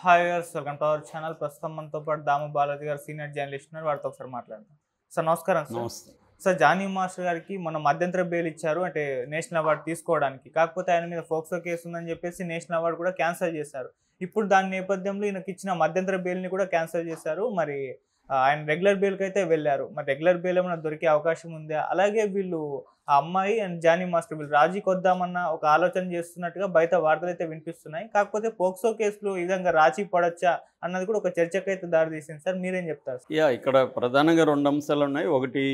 Hi viewers, welcome to our channel. ప్రస్తుతం మనతో పాటు దాము బాలాజీ గారు సీనియర్ జర్నలిస్ట్ ఉన్నారు. వారితో ఒకసారి మాట్లాడదాం. సార్ నమస్కారం. సార్ నమస్తే. సార్ జానీ మాస్టర్ గారికి మన మధ్యంతర బెయిల్ ఇచ్చారు, అంటే నేషనల్ అవార్డు తీసుకోవడానికి. కాకపోతే ఆయన మీద ఫోక్సో కేసు ఉందని చెప్పేసి నేషనల్ అవార్డు కూడా క్యాన్సిల్ చేశారు. ఇప్పుడు దాని నేపథ్యంలో ఈయనకి ఇచ్చిన మధ్యంతర బెయిల్ని కూడా క్యాన్సిల్ చేశారు. మరి ఆయన రెగ్యులర్ బెయిల్కి అయితే వెళ్ళారు. మరి రెగ్యులర్ బెయిల్ ఏమైనా దొరికే అవకాశం ఉందా? అలాగే వీళ్ళు ఆ అమ్మాయి అండ్ జానీ మాస్టర్ వీళ్ళు రాజీకి వద్దామన్న ఒక ఆలోచన చేస్తున్నట్టుగా బయట వార్తలు అయితే వినిపిస్తున్నాయి. కాకపోతే పోక్సో కేసులో ఈ విధంగా రాజీ పడొచ్చా అన్నది కూడా ఒక చర్చకైతే దారితీసింది. సార్ మీరేం చెప్తారు? ఇక్కడ ప్రధానంగా 2 అంశాలు ఉన్నాయి. ఒకటి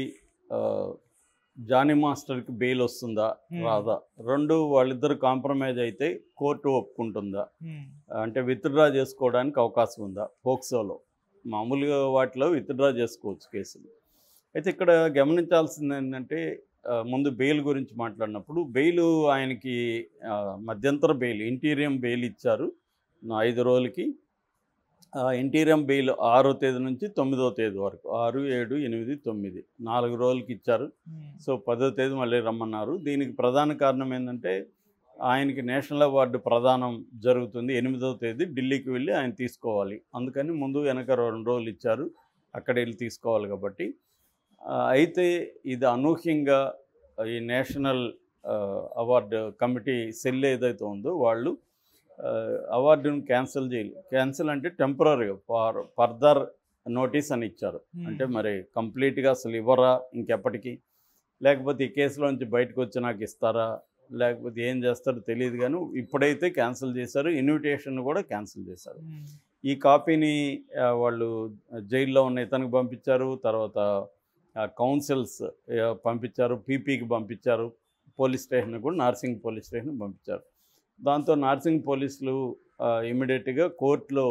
జానీ మాస్టర్కి బెయిల్ వస్తుందా రాదా, 2 వాళ్ళిద్దరు కాంప్రమైజ్ అయితే కోర్టు ఒప్పుకుంటుందా, అంటే విత్డ్రా చేసుకోవడానికి అవకాశం ఉందా. పోక్సోలో మామూలుగా వాటిలో విత్డ్రా చేసుకోవచ్చు కేసులు. అయితే ఇక్కడ గమనించాల్సింది ఏంటంటే ముందు బెయిల్ గురించి మాట్లాడినప్పుడు బెయిల్ ఆయనకి మధ్యంతర బెయిల్ ఇంటీరియం బెయిల్ ఇచ్చారు 5 రోజులకి. ఇంటీరియం బెయిల్ 6వ తేదీ నుంచి 9వ తేదీ వరకు 6, 7, 8, 9 4 రోజులకి ఇచ్చారు. సో 10వ తేదీ మళ్ళీ రమ్మన్నారు. దీనికి ప్రధాన కారణం ఏంటంటే ఆయనకి నేషనల్ అవార్డు ప్రదానం జరుగుతుంది 8వ తేదీ, ఢిల్లీకి వెళ్ళి ఆయన తీసుకోవాలి. అందుకని ముందు వెనక 2 రోజులు ఇచ్చారు, అక్కడ వెళ్ళి తీసుకోవాలి కాబట్టి. అయితే ఇది అనూహ్యంగా ఈ నేషనల్ అవార్డు కమిటీ సెల్ ఏదైతే ఉందో వాళ్ళు అవార్డును క్యాన్సిల్ అంటే టెంపరీగా ఫర్దర్ నోటీస్ అని ఇచ్చారు. అంటే మరి కంప్లీట్గా అసలు ఇవ్వరా ఇంకెప్పటికీ, లేకపోతే ఈ కేసులోంచి బయటకు వచ్చి నాకు ఇస్తారా, లేకపోతే ఏం చేస్తారో తెలియదు. కానీ ఇప్పుడైతే క్యాన్సిల్ చేశారు. ఇన్విటేషన్ కూడా క్యాన్సిల్ చేశారు. ఈ కాపీని వాళ్ళు జైల్లో ఉన్న ఇతనికి పంపించారు, తర్వాత కౌన్సిల్స్ పంపించారు, పీపీకి పంపించారు, పోలీస్ స్టేషన్ కూడా నార్సింగ్ పోలీస్ స్టేషన్ పంపించారు. దాంతో నార్సింగ్ పోలీసులు ఇమీడియట్గా కోర్టులో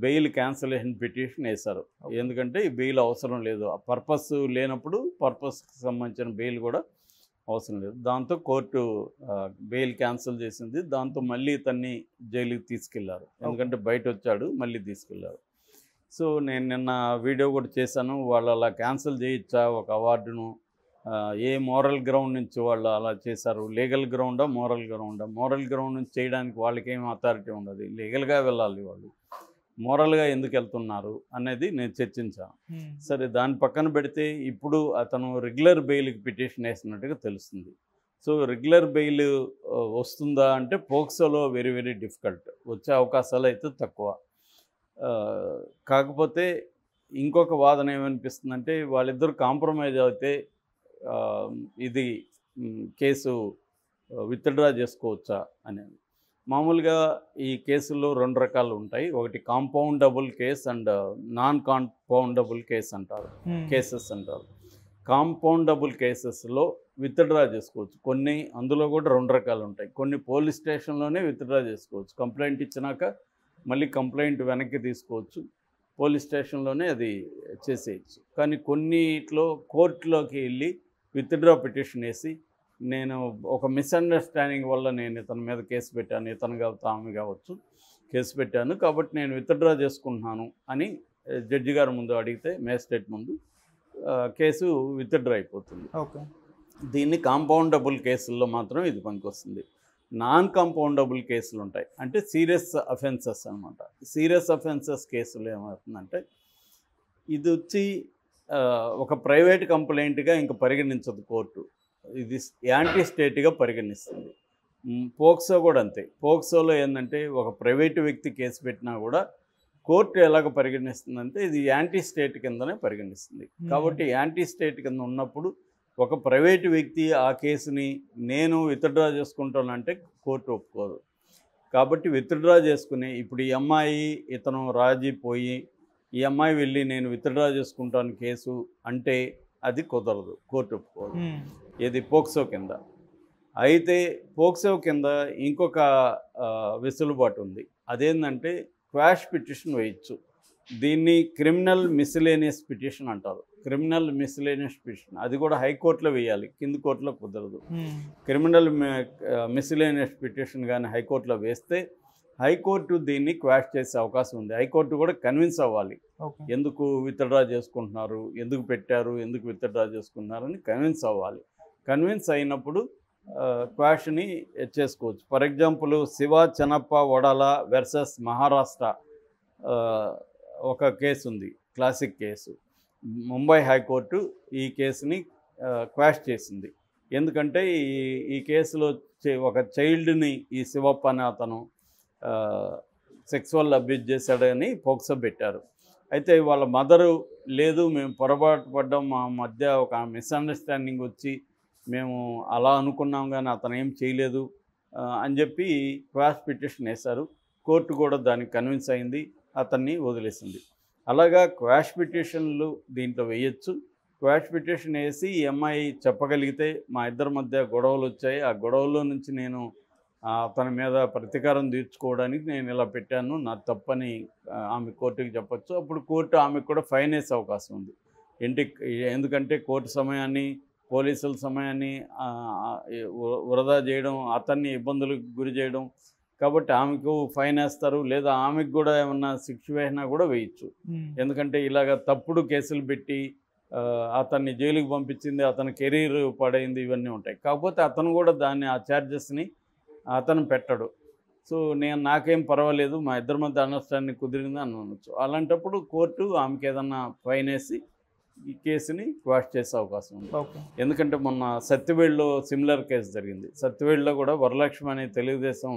బెయిల్ క్యాన్సిలేషన్ పిటిషన్ వేశారు. ఎందుకంటే ఈ బెయిల్ అవసరం లేదు, ఆ పర్పస్ లేనప్పుడు పర్పస్కి సంబంధించిన బెయిల్ కూడా అవసరం లేదు. దాంతో కోర్టు బెయిల్ క్యాన్సిల్ చేసింది. దాంతో మళ్ళీ ఇతన్ని జైలుకి తీసుకెళ్లారు, ఎందుకంటే బయట వచ్చాడు, మళ్ళీ తీసుకెళ్లారు. సో నేను నిన్న వీడియో కూడా చేశాను. వాళ్ళు అలా క్యాన్సిల్ చేయొచ్చా ఒక అవార్డును, ఏ మోరల్ గ్రౌండ్ నుంచి వాళ్ళు అలా చేశారు, లీగల్ గ్రౌండా మోరల్ గ్రౌండా. మోరల్ గ్రౌండ్ నుంచి చేయడానికి వాళ్ళకేం అథారిటీ ఉండదు, లీగల్గా వెళ్ళాలి వాళ్ళు. మోరల్గా ఎందుకు వెళ్తున్నారు అనేది నేను చర్చించాను. సరే దాని పక్కన పెడితే ఇప్పుడు అతను రెగ్యులర్ బెయిల్కి పిటిషన్ వేసినట్టుగా తెలుస్తుంది. సో రెగ్యులర్ బెయిల్ వస్తుందా అంటే పోక్సోలో వెరీ వెరీ డిఫికల్ట్, వచ్చే అవకాశాలు అయితే తక్కువ. కాకపోతే ఇంకొక వాదన ఏమనిపిస్తుందంటే వాళ్ళిద్దరు కాంప్రమైజ్ అయితే ఇది కేసు విత్డ్రా చేసుకోవచ్చా అనేది. మామూలుగా ఈ కేసుల్లో 2 రకాలు ఉంటాయి. ఒకటి compoundable case and non compoundable case అంటారు, కేసెస్ అంటారు. కాంపౌండబుల్ కేసెస్లో విత్డ్రా చేసుకోవచ్చు. కొన్ని అందులో కూడా 2 రకాలు ఉంటాయి. కొన్ని పోలీస్ స్టేషన్లోనే విత్డ్రా చేసుకోవచ్చు, కంప్లైంట్ ఇచ్చినాక మళ్ళీ కంప్లైంట్ వెనక్కి తీసుకోవచ్చు, పోలీస్ స్టేషన్లోనే అది చేసేయచ్చు. కానీ కొన్నిట్లో కోర్టులోకి వెళ్ళి విత్డ్రా పిటిషన్ వేసి నేను ఒక మిస్అండర్స్టాండింగ్ వల్ల నేను ఇతని మీద కేసు పెట్టాను, ఇతను కావచ్చు ఆమె కావచ్చు కేసు పెట్టాను, కాబట్టి నేను విత్డ్రా చేసుకుంటున్నాను అని జడ్జి గారి ముందు అడిగితే, మేజిస్ట్రేట్ ముందు కేసు విత్డ్రా అయిపోతుంది. ఓకే, దీన్ని కాంపౌండబుల్ కేసుల్లో మాత్రం ఇది పనికొస్తుంది. నాన్ కాంపౌండబుల్ కేసులు ఉంటాయి, అంటే సీరియస్ అఫెన్సెస్ అనమాట. సీరియస్ అఫెన్సెస్ కేసులు ఏమవుతుందంటే ఇది వచ్చి ఒక ప్రైవేట్ కంప్లైంట్గా ఇంకా పరిగణించదు కోర్టు, ఇది యాంటీ స్టేట్గా పరిగణిస్తుంది. పోక్సో కూడా అంతే. పోక్సోలో ఏంటంటే ఒక ప్రైవేటు వ్యక్తి కేసు పెట్టినా కూడా కోర్టు ఎలాగ పరిగణిస్తుందంటే ఇది యాంటీ స్టేట్ కిందనే పరిగణిస్తుంది. కాబట్టి యాంటీ స్టేట్ కింద ఉన్నప్పుడు ఒక ప్రైవేటు వ్యక్తి ఆ కేసుని నేను విత్డ్రా చేసుకుంటానంటే కోర్టు ఒప్పుకోదు. కాబట్టి విత్డ్రా చేసుకుని ఇప్పుడు ఈ అమ్మాయి ఇతను రాజీ పోయి ఈ అమ్మాయి వెళ్ళి నేను విత్డ్రా చేసుకుంటాను కేసు అంటే అది కుదరదు, కోర్టు ఒప్పుకోదు. ఇది పోక్సో కింద. అయితే పోక్సో కింద ఇంకొక వెసులుబాటు ఉంది. అదేంటంటే క్వాష్ పిటిషన్ వేయచ్చు. దీన్ని క్రిమినల్ మిస్లేనియస్ పిటిషన్ అంటారు. క్రిమినల్ మిస్లేనియస్ పిటిషన్ అది కూడా హైకోర్టులో వేయాలి, కింది కోర్టులో కుదరదు. క్రిమినల్ మిస్లేనియస్ పిటిషన్ కానీ హైకోర్టులో వేస్తే హైకోర్టు దీన్ని క్వాష్ చేసే అవకాశం ఉంది. హైకోర్టు కూడా కన్విన్స్ అవ్వాలి, ఎందుకు విత్డ్రా చేసుకుంటున్నారు, ఎందుకు పెట్టారు, ఎందుకు విత్డ్రా చేసుకున్నారని కన్విన్స్ అవ్వాలి. కన్విన్స్ అయినప్పుడు క్వాష్ని చేసుకోవచ్చు. For example Shiva Chennappa Wadala versus Maharashtra ఆ, ఒక కేసు ఉంది, క్లాసిక్ కేసు. ముంబై హైకోర్టు ఈ కేసుని క్వాష్ చేసింది. ఎందుకంటే ఈ కేసులో ఒక చైల్డ్ని ఈ శివప్ప అనే అతను సెక్సువల్ అబ్యూజ్ చేశాడని పోక్సో పెట్టారు. అయితే వాళ్ళ మదరు లేదు, మేము పొరపాటు పడ్డాం, మా మధ్య ఒక మిస్అండర్స్టాండింగ్ వచ్చి మేము అలా అనుకున్నాం కానీ అతను ఏం చేయలేదు అని చెప్పి క్వాష్ పిటిషన్ వేశారు. కోర్టు కూడా దానికి కన్విన్స్ అయింది, అతన్ని వదిలేసింది. అలాగా క్వాష్ పిటిషన్లు దీంట్లో వేయచ్చు. క్వాష్ పిటిషన్ వేసి ఈ అమ్మాయి చెప్పగలిగితే మా ఇద్దరి మధ్య గొడవలు వచ్చాయి, ఆ గొడవల్లో నుంచి నేను అతని మీద ప్రతీకారం తీర్చుకోవడానికి నేను ఇలా పెట్టాను, నా తప్పని ఆమె కోర్టుకి చెప్పచ్చు. అప్పుడు కోర్టు ఆమెకు కూడా ఫైన్ వేసే అవకాశం ఉంది. ఎందుకంటే కోర్టు సమయాన్ని, పోలీసుల సమయాన్ని వృధా చేయడం, అతన్ని ఇబ్బందులకు గురి చేయడం, కాబట్టి ఆమెకు ఫైన్ వేస్తారు. లేదా ఆమెకు కూడా ఏమన్నా శిక్ష వేసినా కూడా వేయచ్చు. ఎందుకంటే ఇలాగ తప్పుడు కేసులు పెట్టి అతన్ని జైలుకి పంపించింది, అతని కెరీర్ పడైంది, ఇవన్నీ ఉంటాయి. కాకపోతే అతను కూడా ఆ ఛార్జెస్ని అతను పెట్టడు. సో నాకేం పర్వాలేదు, మా ఇద్దరి మధ్య అండర్స్టాండింగ్ కుదిరింది అని అనొచ్చు. అలాంటప్పుడు కోర్టు ఆమెకి ఏదన్నా ఫైన్ వేసి ఈ కేసుని క్వాష్ చేసే అవకాశం ఉంది. ఎందుకంటే మొన్న సత్యవేడులో సిమిలర్ కేసు జరిగింది. సత్యవేడులో కూడా వరలక్ష్మి అనే తెలుగుదేశం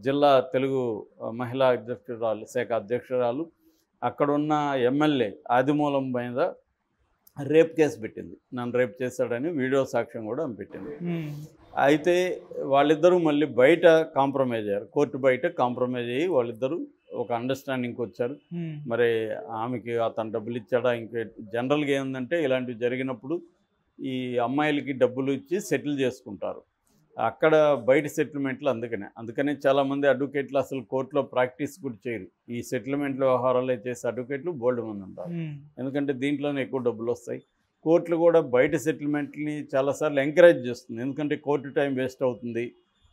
జిల్లా తెలుగు మహిళా శాఖ అధ్యక్షురాలు అక్కడున్న ఎమ్మెల్యే ఆదిమూలం మీద రేప్ కేసు పెట్టింది. నన్ను రేప్ చేశాడని వీడియో సాక్ష్యం కూడా పెట్టింది. అయితే వాళ్ళిద్దరూ మళ్ళీ బయట కాంప్రమైజ్ అయ్యారు. కోర్టు బయట కాంప్రమైజ్ అయ్యి వాళ్ళిద్దరూ ఒక అండర్స్టాండింగ్కి వచ్చారు. మరి ఆమెకి అతను డబ్బులు ఇచ్చాడా, ఇంకే జనరల్గా ఏంటంటే ఇలాంటివి జరిగినప్పుడు ఈ అమ్మాయిలకి డబ్బులు ఇచ్చి సెటిల్ చేసుకుంటారు. అక్కడ బయట సెటిల్మెంట్లు అందుకనే చాలామంది అడ్వకేట్లు అసలు కోర్టులో ప్రాక్టీస్ కూడా చేయరు. ఈ సెటిల్మెంట్ల వ్యవహారాలు చేసే అడ్వకేట్లు బోల్డ్ మంది ఉంటారు. ఎందుకంటే దీంట్లోనే ఎక్కువ డబ్బులు వస్తాయి. కోర్టులు కూడా బయట సెటిల్మెంట్ని చాలాసార్లు ఎంకరేజ్ చేస్తుంది. ఎందుకంటే కోర్టు టైం వేస్ట్ అవుతుంది.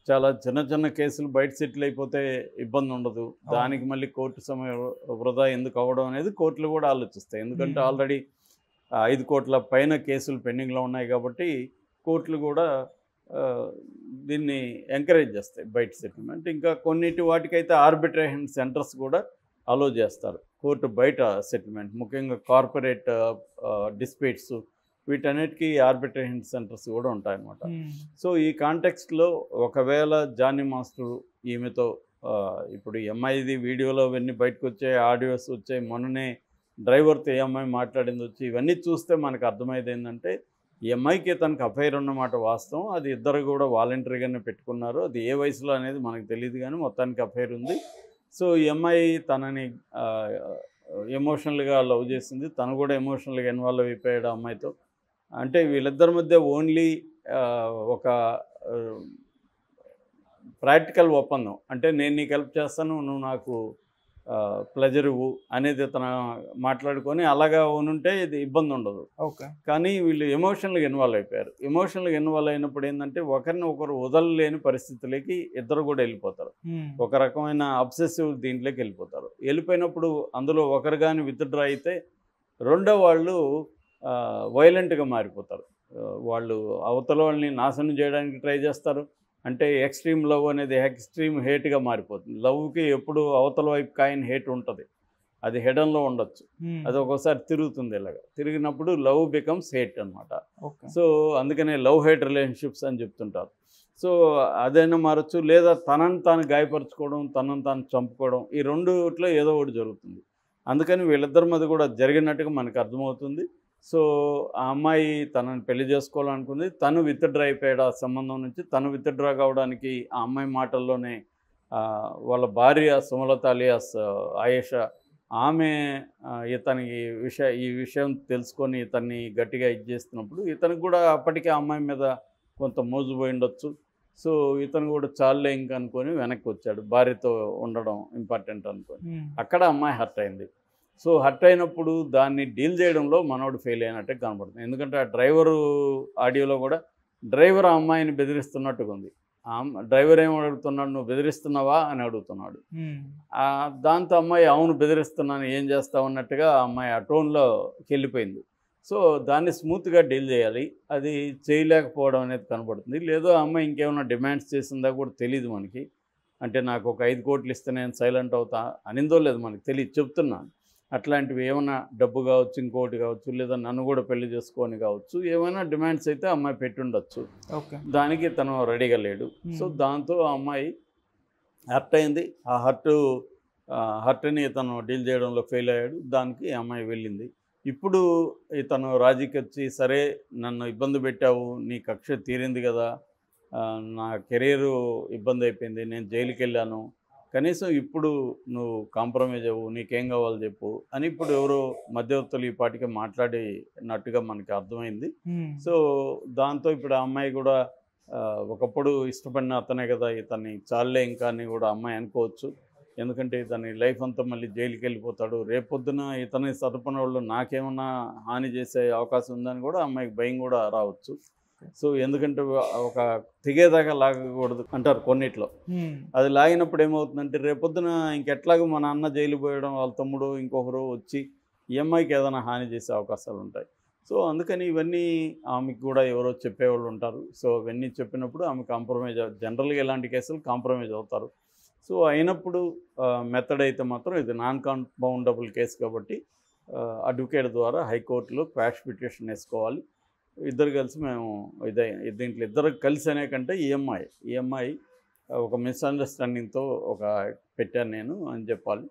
చాలా చిన్న చిన్న కేసులు బయట సెటిల్ అయిపోతే ఇబ్బంది ఉండదు. దానికి మళ్ళీ కోర్టు సమయం వృధా ఎందుకు అవ్వడం అనేది కోర్టులు కూడా ఆలోచిస్తాయి. ఎందుకంటే ఆల్రెడీ 5 కోట్ల పైన కేసులు పెండింగ్లో ఉన్నాయి కాబట్టి కోర్టులు కూడా దీన్ని ఎంకరేజ్ చేస్తాయి బయట సెటిల్మెంట్. ఇంకా కొన్నిటి వాటికైతే ఆర్బిట్రేషన్ సెంటర్స్ కూడా అలో చేస్తారు కోర్టు బయట సెటిల్మెంట్. ముఖ్యంగా కార్పొరేట్ డిస్ప్యూట్స్ వీటన్నిటికీ ఆర్బిట్రేషన్ సెంటర్స్ కూడా ఉంటాయన్నమాట. సో ఈ కాంటెక్స్ట్లో ఒకవేళ జానీ మాస్టర్ ఈమెతో ఇప్పుడు ఎంఐది వీడియోలో ఇవన్నీ బయటకు వచ్చాయి, ఆడియోస్ వచ్చాయి, మొన్ననే డ్రైవర్తో అమ్మాయి మాట్లాడింది వచ్చి, ఇవన్నీ చూస్తే మనకు అర్థమైంది ఏంటంటే ఈ అమ్మాయికి తనకు అఫైర్ ఉన్నమాట వాస్తవం. అది ఇద్దరు కూడా వాలంటరీగానే పెట్టుకున్నారు. అది ఏ వయసులో అనేది మనకు తెలియదు కానీ మొత్తానికి అఫైర్ ఉంది. సో ఈ అమ్మాయి తనని ఎమోషనల్గా లవ్ చేసింది, తను కూడా ఎమోషనల్గా ఇన్వాల్వ్ అయిపోయాడు అమ్మాయితో. అంటే వీళ్ళిద్దరి మధ్య ఓన్లీ ఒక ప్రాక్టికల్ ఒప్పందం, అంటే నేను నీకు హెల్ప్ చేస్తాను, నువ్వు నాకు ప్లెజర్ ఇవ్వు అనేది తను మాట్లాడుకొని అలాగా ఉంటే ఇది ఇబ్బంది ఉండదు. కానీ వీళ్ళు ఎమోషనల్గా ఇన్వాల్వ్ అయిపోయారు. ఎమోషనల్గా ఇన్వాల్వ్ అయినప్పుడు ఏంటంటే ఒకరిని ఒకరు వదలలేని పరిస్థితులకి ఇద్దరు కూడా వెళ్ళిపోతారు. ఒక రకమైన అబ్సెసివ్ దీంట్లోకి వెళ్ళిపోతారు. వెళ్ళిపోయినప్పుడు అందులో ఒకరు కానీ విత్డ్రా అయితే రెండో వాళ్ళు వైలెంట్గా మారిపోతారు. వాళ్ళు అవతల వాళ్ళని నాశనం చేయడానికి ట్రై చేస్తారు. అంటే ఎక్స్ట్రీమ్ లవ్ అనేది ఎక్స్ట్రీమ్ హేట్గా మారిపోతుంది. లవ్కి ఎప్పుడు అవతల వైపు కాయిన్ హేట్ ఉంటుంది, అది హెడన్లో ఉండొచ్చు, అది ఒక్కోసారి తిరుగుతుంది. ఇలాగా తిరిగినప్పుడు లవ్ బికమ్స్ హేట్ అనమాట. సో అందుకనే లవ్ హేట్ రిలేషన్షిప్స్ అని చెప్తుంటారు. సో అదైనా మారచ్చు, లేదా తనని తాను గాయపరచుకోవడం, తనని తాను చంపుకోవడం, ఈ రెండుట్లో ఏదో ఒకటి జరుగుతుంది. అందుకని వీళ్ళిద్దరి మీద కూడా జరిగినట్టుగా మనకు అర్థమవుతుంది. సో ఆ అమ్మాయి తనని పెళ్లి చేసుకోవాలనుకుంది, తను విత్డ్రా అయిపోయాడు ఆ సంబంధం నుంచి. తను విత్డ్రా కావడానికి ఆ అమ్మాయి మాటల్లోనే వాళ్ళ భార్య సుమలత అలియాస్ ఆయేషా ఆమె ఇతనికి ఈ విషయం తెలుసుకొని ఇతన్ని గట్టిగా చేస్తున్నప్పుడు ఇతనికి కూడా అప్పటికే ఆ అమ్మాయి మీద కొంత మోజుపోయి ఉండొచ్చు. సో ఇతను కూడా చాలే ఇంక అనుకొని వెనక్కి వచ్చాడు, భార్యతో ఉండడం ఇంపార్టెంట్ అనుకొని. అక్కడ అమ్మాయి హర్ట్ అయింది. సో హర్ట్ అయినప్పుడు దాన్ని డీల్ చేయడంలో మనోడు ఫెయిల్ అయినట్టే కనబడుతుంది. ఎందుకంటే ఆ డ్రైవరు ఆడియోలో కూడా డ్రైవర్ ఆ అమ్మాయిని బెదిరిస్తున్నట్టుగా ఉంది. డ్రైవర్ ఏం అడుగుతున్నాడు, నువ్వు బెదిరిస్తున్నావా అని అడుగుతున్నాడు. దాంతో అమ్మాయి అవును బెదిరిస్తున్నాను, ఏం చేస్తావు అన్నట్టుగా ఆ అమ్మాయి ఆ టోన్లోకి వెళ్ళిపోయింది. సో దాన్ని స్మూత్గా డీల్ చేయాలి, అది చేయలేకపోవడం అనేది కనబడుతుంది. లేదో ఆ అమ్మాయి ఇంకేమైనా డిమాండ్స్ చేసిందా కూడా తెలియదు మనకి. అంటే నాకు ఒక 5 కోట్లు ఇస్తే నేను సైలెంట్ అవుతా అనిందో లేదు మనకు తెలియదు, చెప్తున్నాను. అట్లాంటివి ఏమైనా డబ్బు కావచ్చు, ఇంకోటి కావచ్చు, లేదా నన్ను కూడా పెళ్లి చేసుకొని కావచ్చు, ఏమైనా డిమాండ్స్ అయితే అమ్మాయి పెట్టుండొచ్చు. ఓకే. దానికి తను రెడీగా లేడు. సో దాంతో ఆ అమ్మాయి హర్ట్ అయింది. ఆ హర్ట్ని తను డీల్ చేయడంలో ఫెయిల్ అయ్యాడు. దానికి ఈ అమ్మాయి వెళ్ళింది. ఇప్పుడు ఇతను రాజీకి వచ్చి, సరే నన్ను ఇబ్బంది పెట్టావు, నీ కక్ష తీరింది కదా, నా కెరీరు ఇబ్బంది అయిపోయింది, నేను జైలుకి వెళ్ళాను, కనీసం ఇప్పుడు నువ్వు కాంప్రమైజ్ అవ్వు, నీకేం కావాలో చెప్పు అని ఇప్పుడు ఎవరో మధ్యవర్తులు ఈ పాటికి మాట్లాడినట్టుగా మనకి అర్థమైంది. సో దాంతో ఇప్పుడు ఆ అమ్మాయి కూడా ఒకప్పుడు ఇష్టపడిన అతనే కదా, ఇతన్ని చాలే ఇంకా అని కూడా అమ్మాయి అనుకోవచ్చు. ఎందుకంటే ఇతని లైఫ్ అంతా మళ్ళీ జైలుకి వెళ్ళిపోతాడు, రేపొద్దున ఇతని తరపున వాళ్ళు నాకేమన్నా హాని చేసే అవకాశం ఉందని కూడా అమ్మాయికి భయం కూడా రావచ్చు. సో ఎందుకంటే ఒక తెగేదాకా లాగకూడదు అంటారు కొన్నిట్లో. అది లాగినప్పుడు ఏమవుతుందంటే రేపొద్దున ఇంకెట్లాగో మా నాన్న జైలు పోయడం, వాళ్ళ తమ్ముడు ఇంకొకరు వచ్చి ఈ అమ్మాయికి ఏదైనా హాని చేసే అవకాశాలు ఉంటాయి. సో అందుకని ఇవన్నీ ఆమెకు కూడా ఎవరో చెప్పేవాళ్ళు ఉంటారు. సో ఇవన్నీ చెప్పినప్పుడు ఆమె కాంప్రమైజ్ జనరల్గా ఇలాంటి కేసులు కాంప్రమైజ్ అవుతారు. సో అయినప్పుడు మెథడ్ అయితే మాత్రం ఇది నాన్ కాంపౌండబుల్ కేసు కాబట్టి అడ్వకేట్ ద్వారా హైకోర్టులో క్వాష్ పిటిషన్ వేసుకోవాలి. ఇద్దరు కలిసి మేము దీంట్లో ఇద్దరు కలిసి అనే కంటే ఈఎంఐ ఒక మిస్అండర్స్టాండింగ్తో పెట్టాను నేను అని చెప్పాలి.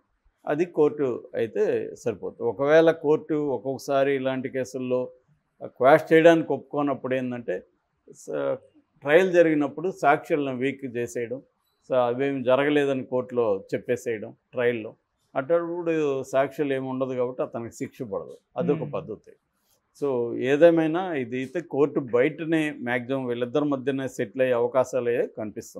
అది కోర్టు అయితే సరిపోతుంది. ఒకవేళ కోర్టు ఒక్కొక్కసారి ఇలాంటి కేసుల్లో క్వాష్ చేయడానికి ఒప్పుకోనప్పుడు ఏంటంటే ట్రయల్ జరిగినప్పుడు సాక్ష్యాలను వీక్ చేసేయడం, సో అవేమి జరగలేదని కోర్టులో చెప్పేసేయడం ట్రయల్లో. అప్పుడు సాక్ష్యాలు ఏమి ఉండదు కాబట్టి అతనికి శిక్ష పడదు. అదొక పద్ధతి. సో ఏదేమైనా ఇది అయితే కోర్టు బయటనే మ్యాక్సిమం వీళ్ళిద్దరి మధ్యనే సెటిల్ అయ్యే అవకాశాలే కనిపిస్తుంది.